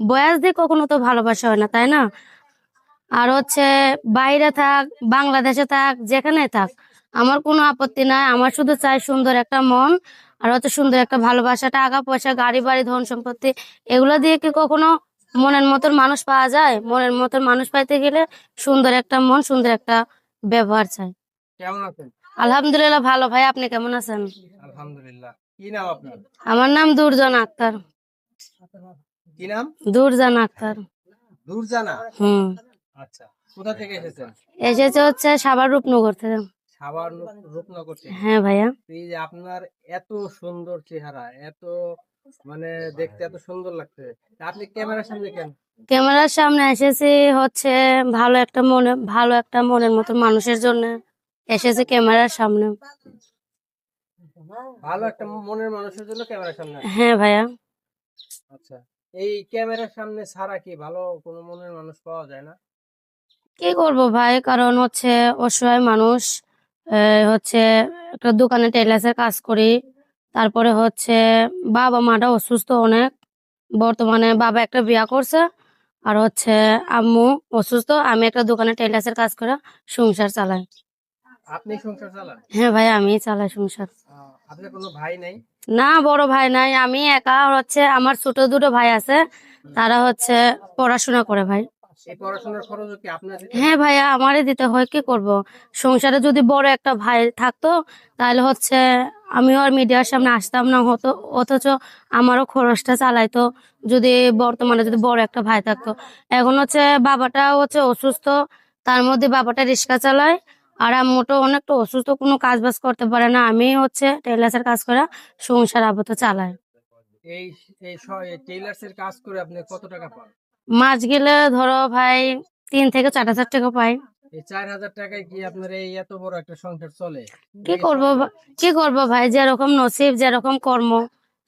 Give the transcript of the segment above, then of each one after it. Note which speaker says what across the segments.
Speaker 1: বয়স দিয়ে কখনো তো ভালোবাসা হয় না, তাই না? আর বাইরে থাক, বাংলাদেশে থাক, যেখানে থাক, আমার কোনো আপত্তি নাই। আমার শুধু চাই সুন্দর একটা মন, আর সুন্দর একটা ভালোবাসা। টাকা পয়সা, গাড়ি বাড়ি, ধন সম্পত্তি, এগুলো দিয়ে কি কখনো মনের মতন মানুষ পাওয়া যায়? মনের মতন মানুষ পাইতে গেলে সুন্দর একটা মন, সুন্দর একটা ব্যবহার চাই।
Speaker 2: কেমন আছেন?
Speaker 1: আলহামদুলিল্লাহ ভালো। ভাই আপনি কেমন আছেন?
Speaker 2: আলহামদুলিল্লাহ। কি নাম আপনার?
Speaker 1: আমার নাম দুরজান আক্তার।
Speaker 2: কি নাম?
Speaker 1: দুরজান আক্তার।
Speaker 2: নূরজানা।
Speaker 1: হুম।
Speaker 2: আচ্ছা, কোথা থেকে এসেছেন?
Speaker 1: এসেছে সাভার রূপনগর থেকে।
Speaker 2: সাভার রূপনগর থেকে।
Speaker 1: হ্যাঁ ভাইয়া।
Speaker 2: এই যে আপনার এত সুন্দর চেহারা, এত মানে দেখতে এত সুন্দর লাগছে, তা আপনি ক্যামেরার সামনে কেন?
Speaker 1: ক্যামেরার সামনে এসেছি ভালো একটা মনের মতো মানুষের জন্য এসেছে ক্যামেরার সামনে।
Speaker 2: ভালো একটা মনের মানুষের জন্য ক্যামেরার সামনে আসছেন।
Speaker 1: হ্যাঁ ভাইয়া।
Speaker 2: আচ্ছা, এই ক্যামেরার সামনে ছাড়া কি ভালো কোনো মনের মানুষ পাওয়া যায় না?
Speaker 1: কি করব ভাই, কারণ অসহায় মানুষ। হচ্ছে একটা দোকানে টেলার্সের কাজ করি। তারপরে বাবা মাটা অসুস্থ অনেক। বর্তমানে বাবা একটা বিয়া করছে, আর আম্মু অসুস্থ। আমি একটা দোকানে টেলার্সের কাজ করে সংসার চালাই।
Speaker 2: আপনি সংসার চালান?
Speaker 1: হ্যাঁ ভাই, আমি চালাই সংসার।
Speaker 2: আপনার কোনো ভাই নাই?
Speaker 1: না, বড় ভাই নাই, আমি একা। আমার ছোট দুটো ভাই আছে, তারা পড়াশোনা করে ভাই।
Speaker 2: এই পড়াশোনার খরচও কি আপনার দিতে
Speaker 1: হ্যাঁ
Speaker 2: হয়?
Speaker 1: ভাইয়া, আমারই দিতে হয়। কি করব, সংসারে যদি বড় একটা ভাই থাকতো তাহলে আমিও আর মিডিয়ার সামনে আসতাম না হতো, অথচ আমারও খরচটা চালাইতো। যদি বর্তমানে যদি বড় একটা ভাই থাকতো। এখন বাবাটা অসুস্থ, তার মধ্যে বাবাটা রিক্সা চালায়, আর আম্মুটা অনেকটা অসুস্থ, কোনো কাজ বাজ করতে পারে না। আমি টেলার্সের কাজ করে সংসার আপাতত চালাই।
Speaker 2: এই এই টেইলার্স এর কাজ করে আপনি কত টাকা পান?
Speaker 1: মাস গেলে ধরো ভাই 3 থেকে 4 হাজার টাকা পাই।
Speaker 2: এই 4,000 টাকায় কি আপনার এই এত বড় একটা সংসার চলে?
Speaker 1: কি করবো কি করবো ভাই, যেরকম নসিব, যেরকম কর্ম,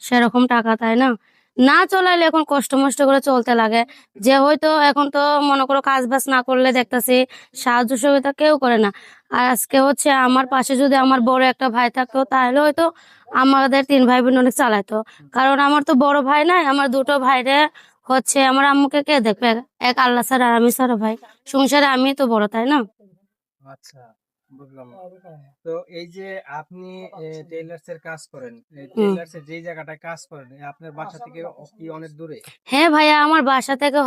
Speaker 1: সেরকম টাকা, তাই না? না চলাইলে এখন কষ্ট মষ্ট করে চলতে লাগে। যে হয়তো এখন তো মনে করো কাজ বাজ না করলে দেখতেছি সাহায্য সহযোগিতা কেউ করে না। আর আজকে আমার পাশে যদি আমার বড় একটা ভাই থাকতো তাহলে হয়তো আমাদের 3 ভাই বোন অনেক চালাইতো। কারণ আমার তো বড় ভাই নাই, আমার দুটো ভাইরে আমার আম্মুকে কে দেখবে? এক আল্লাহ ছাড়া আর আমি ছাড়া ভাই। সংসারে আমি তো বড়, তাই না?
Speaker 2: আচ্ছা, বুঝলাম। তো এই যে আপনি টেইলার্স এর কাজ করেন, এই
Speaker 1: হুম।
Speaker 2: টেইলার্স এর যেই জায়গাটায় কাজ করেন, আপনার বাসা থেকে কি অনেক দূরে?
Speaker 1: হ্যাঁ ভাইয়া, আমার বাসা থেকে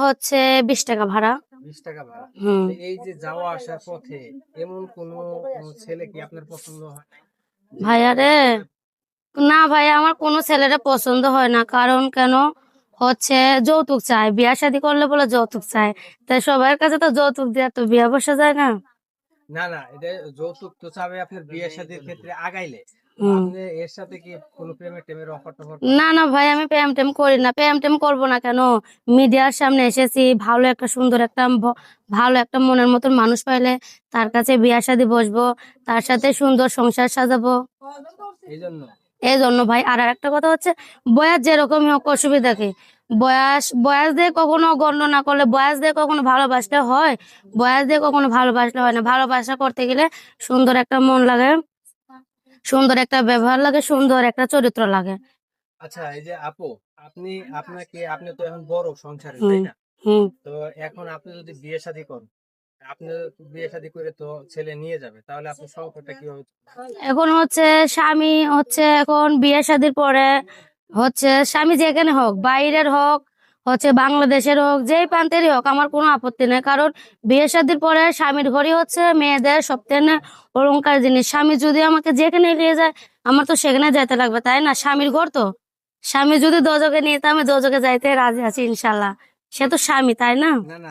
Speaker 1: 20 টাকা ভাড়া।
Speaker 2: 20 টাকা ভাড়া।
Speaker 1: হুম।
Speaker 2: তো এই যে যাওয়া আসার পথে এমন কোন ছেলে কি আপনার পছন্দ হয় নাই? যে
Speaker 1: ভাইয়া রে, না ভাইয়া, আমার কোনো ছেলেরা পছন্দ হয় না। কারণ কেন হচ্ছে যৌতুক চায়, বিয়া শাদী করলে বলে যৌতুক চায়। তাই সবার কাছে তো যৌতুক দিয়ে তো বিয়া বসা যায় না।
Speaker 2: না না, এটা যৌতুক তো চাবে আপনার বিয়ে শাদীর ক্ষেত্রে আগাইলে। তো
Speaker 1: হুম।
Speaker 2: আপনি এর সাথে কি কোনো প্রেমের টেমের অফার টফার
Speaker 1: না
Speaker 2: করেন?
Speaker 1: না ভাই, আমি প্রেম টেম করি না। প্রেম টেম করবো না কেন? মিডিয়ার সামনে এসেছি, ভালো একটা সুন্দর একটা ভালো একটা মনের মতন মানুষ পাইলে তার কাছে বিয়া শাদী বসবো, তার সাথে সুন্দর সংসার সাজাবো।
Speaker 2: এই জন্য
Speaker 1: এই জন্য ভাই। আর একটা কথা বয়স যেরকমই হোক, অসুবিধা কি? বয়স বয়স দিয়ে কখনো গণ্য না করলে, বয়স দিয়ে কখনো ভালোবাসতে হয়? বয়স দিয়ে কখনো ভালোবাসলে হয় না। ভালোবাসা করতে গেলে সুন্দর একটা মন লাগে, সুন্দর একটা ব্যবহার লাগে, সুন্দর একটা চরিত্র লাগে।
Speaker 2: আচ্ছা, এই যে আপু, আপনি তো এখন বড় সংসারে, তাই
Speaker 1: হুম।
Speaker 2: না?
Speaker 1: হুম।
Speaker 2: তো এখন আপনি যদি বিয়ে শাদী করেন, আপনি বিয়ে শাদী করে তো ছেলে নিয়ে যাবে, তাহলে আপনার সংসারটা কিভাবে চলবে?
Speaker 1: এখন স্বামী এখন বিয়ে শাদীর পরে স্বামী যেখানে হোক, বাইরের হোক, বাংলাদেশের হোক, যেই প্রান্তেরই হোক, আমার কোনো আপত্তি নেই। কারণ বিয়ে শাদীর পরে স্বামীর ঘরই মেয়েদের সবথেকে অলংকার জিনিস। স্বামী যদি আমাকে যেখানে নিয়ে যায়, আমার তো সেখানে যাইতে লাগবে, তাই না? স্বামীর ঘর তো। স্বামী যদি দোজকে নিয়ে, আমি দোজকে যাইতে রাজি আছি ইনশাল্লাহ। সে তো স্বামী, তাই না?
Speaker 2: না না।